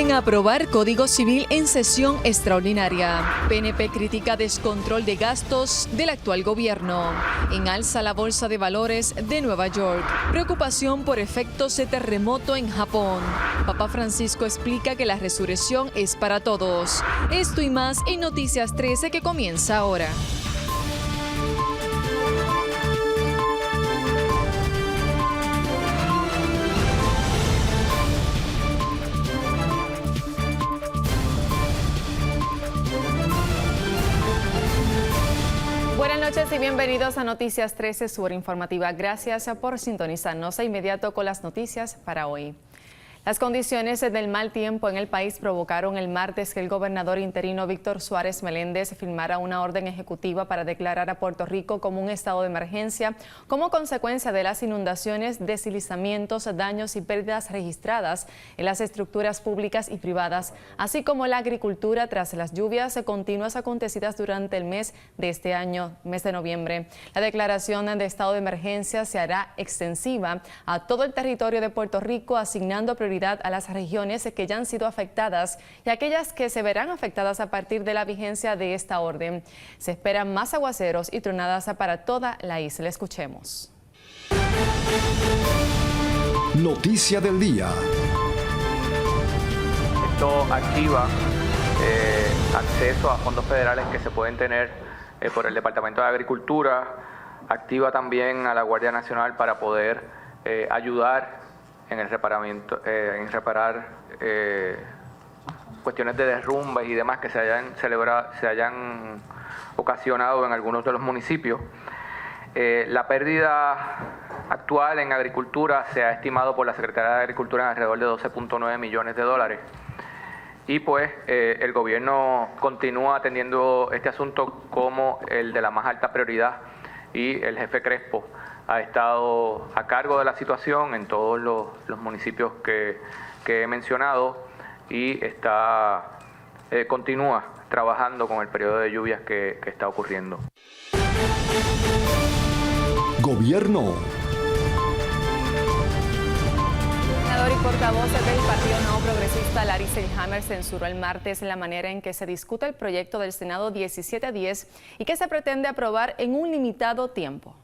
Votan a aprobar Código Civil en sesión extraordinaria. PNP critica descontrol de gastos del actual gobierno. En alza la bolsa de valores de Nueva York. Preocupación por efectos de terremoto en Japón. Papa Francisco explica que la resurrección es para todos. Esto y más en Noticias 13 que comienza ahora. Buenas noches y bienvenidos a Noticias 13, su hora informativa. Gracias por sintonizarnos. De inmediato con las noticias para hoy. Las condiciones del mal tiempo en el país provocaron el martes que el gobernador interino Víctor Suárez Meléndez firmara una orden ejecutiva para declarar a Puerto Rico como un estado de emergencia como consecuencia de las inundaciones, deslizamientos, daños y pérdidas registradas en las estructuras públicas y privadas, así como la agricultura tras las lluvias continuas acontecidas durante el mes de este año, mes de noviembre. La declaración de estado de emergencia se hará extensiva a todo el territorio de Puerto Rico, asignando prioridad a las regiones que ya han sido afectadas y aquellas que se verán afectadas a partir de la vigencia de esta orden. Se esperan más aguaceros y tronadas para toda la isla. Escuchemos. Noticia del día. Esto activa acceso a fondos federales que se pueden tener por el Departamento de Agricultura, activa también a la Guardia Nacional para poder ayudar en el reparamiento, en reparar cuestiones de derrumbes y demás que se hayan ocasionado en algunos de los municipios. La pérdida actual en agricultura se ha estimado por la Secretaría de Agricultura en alrededor de 12.9 millones de dólares. Y pues el gobierno continúa atendiendo este asunto como el de la más alta prioridad, y el jefe Crespo ha estado a cargo de la situación en todos los municipios que he mencionado y continúa trabajando con el periodo de lluvias que está ocurriendo. Gobierno. El senador y portavoz del Partido Nuevo Progresista, Larry Selhammer, censuró el martes la manera en que se discute el proyecto del Senado 1710 y que se pretende aprobar en un limitado tiempo.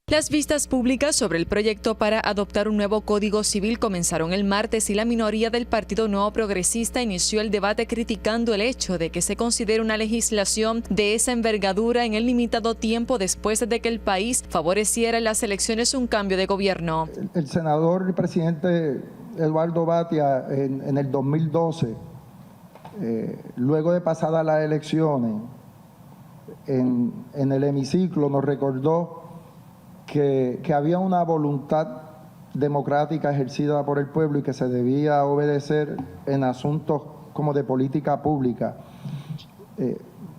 Las vistas públicas sobre el proyecto para adoptar un nuevo Código Civil comenzaron el martes y la minoría del Partido Nuevo Progresista inició el debate criticando el hecho de que se considere una legislación de esa envergadura en el limitado tiempo después de que el país favoreciera en las elecciones un cambio de gobierno. El senador y presidente Eduardo Batia en el 2012, luego de pasadas las elecciones, en el hemiciclo nos recordó que había una voluntad democrática ejercida por el pueblo y que se debía obedecer en asuntos como de política pública.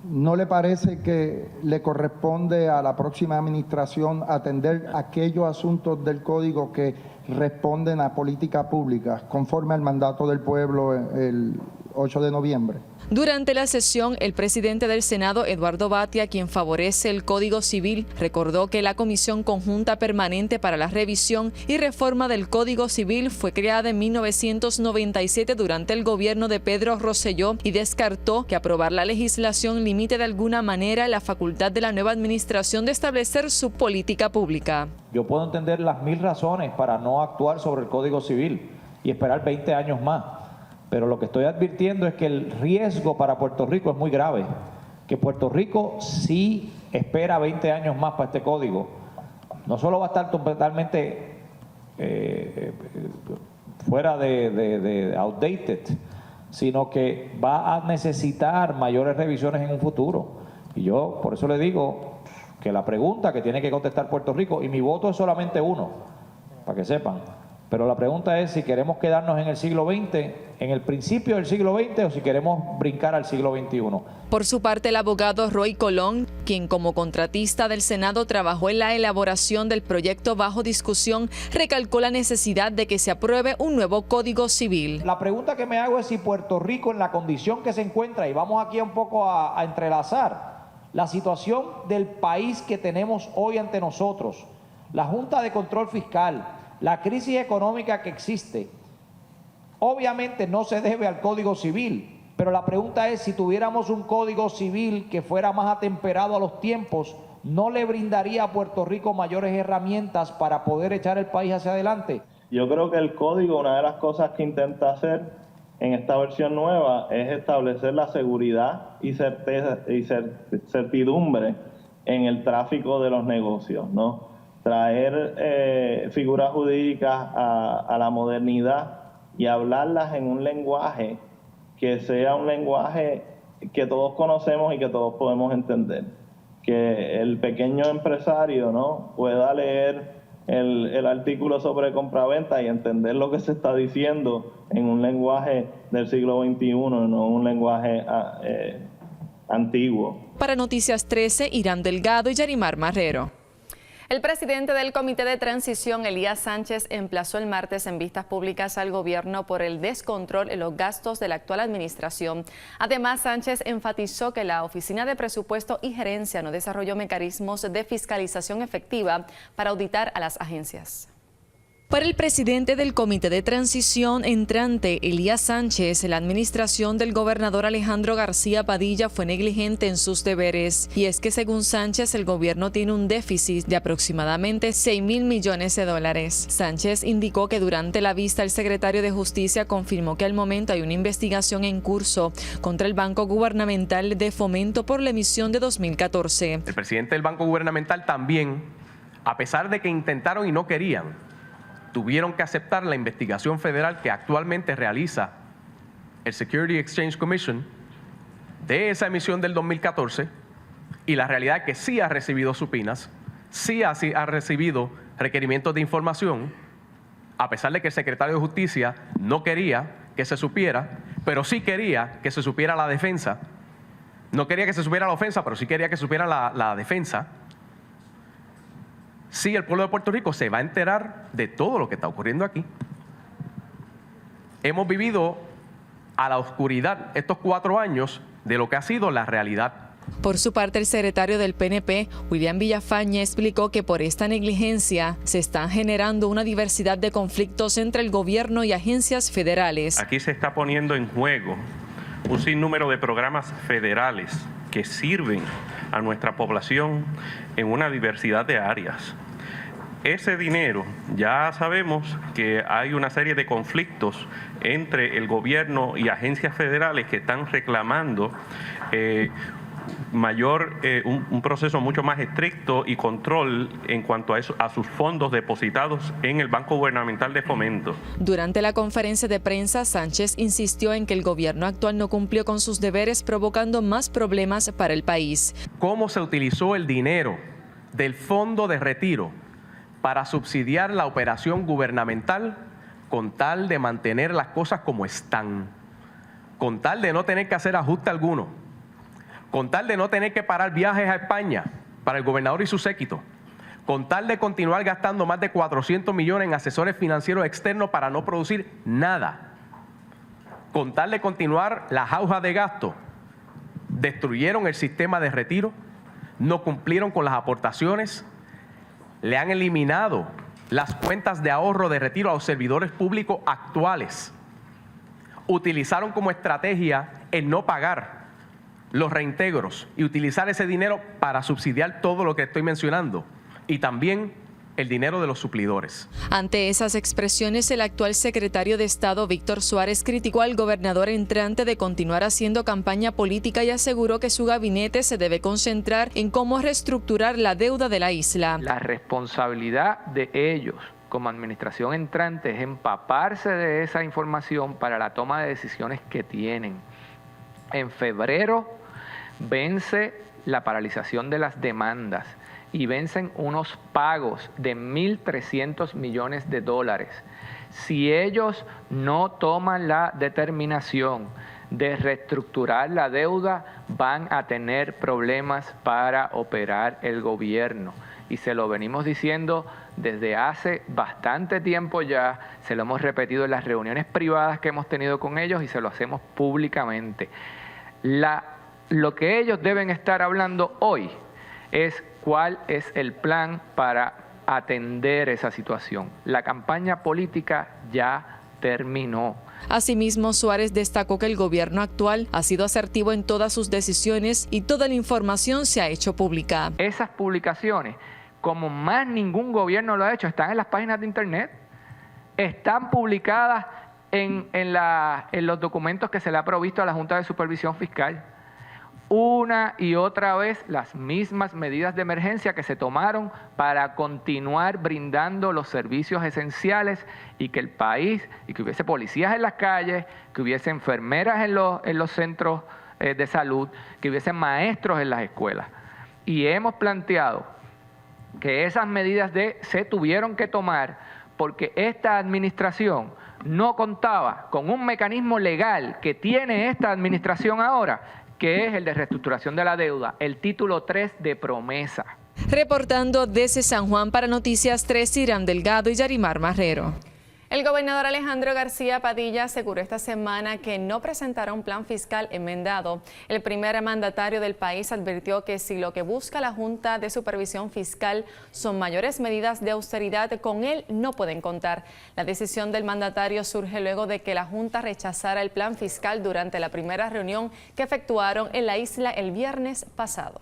¿No le parece que le corresponde a la próxima administración atender aquellos asuntos del código que responden a política pública conforme al mandato del pueblo el 8 de noviembre? Durante la sesión, el presidente del Senado, Eduardo Batia, quien favorece el Código Civil, recordó que la Comisión Conjunta Permanente para la Revisión y Reforma del Código Civil fue creada en 1997 durante el gobierno de Pedro Rosselló y descartó que aprobar la legislación limite de alguna manera la facultad de la nueva administración de establecer su política pública. Yo puedo entender las 1000 razones para no actuar sobre el Código Civil y esperar 20 años más. Pero lo que estoy advirtiendo es que el riesgo para Puerto Rico es muy grave, que Puerto Rico sí espera 20 años más para este código. No solo va a estar totalmente fuera de outdated, sino que va a necesitar mayores revisiones en un futuro. Y yo por eso le digo que la pregunta que tiene que contestar Puerto Rico, y mi voto es solamente uno, para que sepan, pero la pregunta es si queremos quedarnos en el siglo XX, en el principio del siglo XX, o si queremos brincar al siglo XXI. Por su parte, el abogado Roy Colón, quien como contratista del Senado trabajó en la elaboración del proyecto bajo discusión, recalcó la necesidad de que se apruebe un nuevo Código Civil. La pregunta que me hago es si Puerto Rico, en la condición que se encuentra, y vamos aquí un poco a entrelazar la situación del país que tenemos hoy ante nosotros, la Junta de Control Fiscal, la crisis económica que existe, Obviamente no se debe al Código Civil, pero la pregunta es, si tuviéramos un Código Civil que fuera más atemperado a los tiempos, ¿no le brindaría a Puerto Rico mayores herramientas para poder echar el país hacia adelante? Yo creo que el código, una de las cosas que intenta hacer en esta versión nueva es establecer la seguridad y certeza y certidumbre en el tráfico de los negocios, ¿no? Traer figuras jurídicas a la modernidad y hablarlas en un lenguaje que sea un lenguaje que todos conocemos y que todos podemos entender. Que el pequeño empresario, ¿no?, pueda leer el artículo sobre compraventa y entender lo que se está diciendo en un lenguaje del siglo XXI, no un lenguaje antiguo. Para Noticias 13, Irán Delgado y Yarimar Marrero. El presidente del Comité de Transición, Elías Sánchez, emplazó el martes en vistas públicas al gobierno por el descontrol en los gastos de la actual administración. Además, Sánchez enfatizó que la Oficina de Presupuesto y Gerencia no desarrolló mecanismos de fiscalización efectiva para auditar a las agencias. Para el presidente del Comité de Transición entrante, Elías Sánchez, la administración del gobernador Alejandro García Padilla fue negligente en sus deberes. Y es que según Sánchez, el gobierno tiene un déficit de aproximadamente $6,000 millones. Sánchez indicó que durante la vista el secretario de Justicia confirmó que al momento hay una investigación en curso contra el Banco Gubernamental de Fomento por la emisión de 2014. El presidente del Banco Gubernamental también, a pesar de que intentaron y no querían, tuvieron que aceptar la investigación federal que actualmente realiza el Security Exchange Commission de esa emisión del 2014, y la realidad es que sí ha recibido supinas, sí ha recibido requerimientos de información, a pesar de que el secretario de Justicia no quería que se supiera, pero sí quería que se supiera la defensa. No quería que se supiera la ofensa, pero sí quería que supiera la defensa. Sí, el pueblo de Puerto Rico se va a enterar de todo lo que está ocurriendo aquí. Hemos vivido a la oscuridad estos 4 años de lo que ha sido la realidad. Por su parte, el secretario del PNP, William Villafañe, explicó que por esta negligencia se están generando una diversidad de conflictos entre el gobierno y agencias federales. Aquí se está poniendo en juego un sinnúmero de programas federales que sirven a nuestra población en una diversidad de áreas. Ese dinero, ya sabemos que hay una serie de conflictos entre el gobierno y agencias federales que están reclamando un proceso mucho más estricto y control en cuanto a sus fondos depositados en el Banco Gubernamental de Fomento. Durante la conferencia de prensa, Sánchez insistió en que el gobierno actual no cumplió con sus deberes, provocando más problemas para el país. ¿Cómo se utilizó el dinero del fondo de retiro para subsidiar la operación gubernamental con tal de mantener las cosas como están, con tal de no tener que hacer ajuste alguno, con tal de no tener que parar viajes a España para el gobernador y su séquito, con tal de continuar gastando más de 400 millones en asesores financieros externos para no producir nada, con tal de continuar la jauja de gasto? Destruyeron el sistema de retiro, no cumplieron con las aportaciones, le han eliminado las cuentas de ahorro de retiro a los servidores públicos actuales. Utilizaron como estrategia el no pagar los reintegros y utilizar ese dinero para subsidiar todo lo que estoy mencionando, y también el dinero de los suplidores. Ante esas expresiones, el actual secretario de Estado, Víctor Suárez, criticó al gobernador entrante de continuar haciendo campaña política y aseguró que su gabinete se debe concentrar en cómo reestructurar la deuda de la isla. La responsabilidad de ellos como administración entrante es empaparse de esa información para la toma de decisiones que tienen. En febrero vence la paralización de las demandas y vencen unos pagos de $1,300 millones. Si ellos no toman la determinación de reestructurar la deuda, van a tener problemas para operar el gobierno. Y se lo venimos diciendo desde hace bastante tiempo ya, se lo hemos repetido en las reuniones privadas que hemos tenido con ellos y se lo hacemos públicamente. Lo que ellos deben estar hablando hoy es cuál es el plan para atender esa situación. La campaña política ya terminó. Asimismo, Suárez destacó que el gobierno actual ha sido asertivo en todas sus decisiones y toda la información se ha hecho pública. Esas publicaciones, como más ningún gobierno lo ha hecho, están en las páginas de internet, están publicadas en los documentos que se le ha provisto a la Junta de Supervisión Fiscal. Una y otra vez las mismas medidas de emergencia que se tomaron para continuar brindando los servicios esenciales y que el país, y que hubiese policías en las calles, que hubiese enfermeras en los centros de salud, que hubiese maestros en las escuelas. Y hemos planteado que esas medidas se tuvieron que tomar porque esta administración no contaba con un mecanismo legal que tiene esta administración ahora, que es el de reestructuración de la deuda, el título 3 de promesa. Reportando desde San Juan para Noticias 3, Irán Delgado y Yarimar Marrero. El gobernador Alejandro García Padilla aseguró esta semana que no presentará un plan fiscal enmendado. El primer mandatario del país advirtió que si lo que busca la Junta de Supervisión Fiscal son mayores medidas de austeridad, con él no pueden contar. La decisión del mandatario surge luego de que la Junta rechazara el plan fiscal durante la primera reunión que efectuaron en la isla el viernes pasado.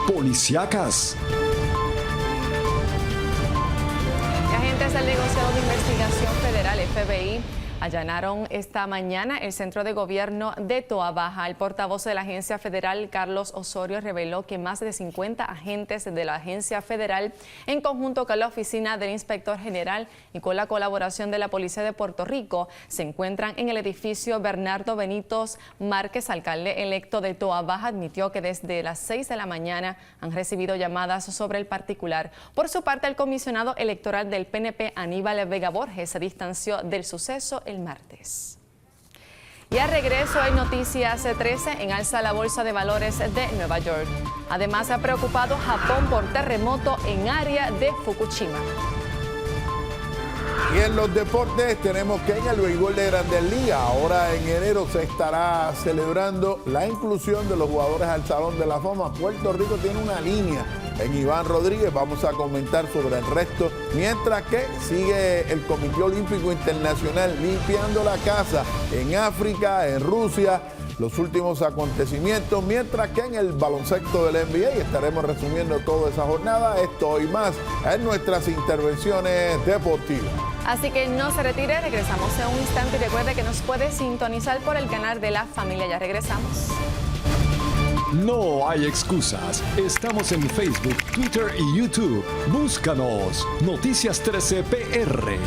Policíacas. Agentes del Negociado de Investigación Federal, FBI, allanaron esta mañana el Centro de Gobierno de Toa Baja. El portavoz de la agencia federal, Carlos Osorio, reveló que más de 50 agentes de la agencia federal, en conjunto con la oficina del inspector general y con la colaboración de la Policía de Puerto Rico, se encuentran en el edificio. Bernardo Benitos Márquez, alcalde electo de Toa Baja, admitió que desde las 6 de la mañana han recibido llamadas sobre el particular. Por su parte, el comisionado electoral del PNP, Aníbal Vega Borges, se distanció del suceso el martes. Y al regreso en Noticias 13, en alza la Bolsa de Valores de Nueva York. Además, se ha preocupado Japón por terremoto en área de Fukushima. Y en los deportes tenemos que en el béisbol de Grandes Ligas, ahora en enero se estará celebrando la inclusión de los jugadores al Salón de la Fama. Puerto Rico tiene una línea en Iván Rodríguez, vamos a comentar sobre el resto, mientras que sigue el Comité Olímpico Internacional limpiando la casa en África, en Rusia, los últimos acontecimientos, mientras que en el baloncesto del NBA estaremos resumiendo toda esa jornada, esto y más en nuestras intervenciones deportivas. Así que no se retire, regresamos en un instante y recuerde que nos puede sintonizar por el canal de La Familia. Ya regresamos. No hay excusas. Estamos en Facebook, Twitter y YouTube. Búscanos. Noticias 13 PR.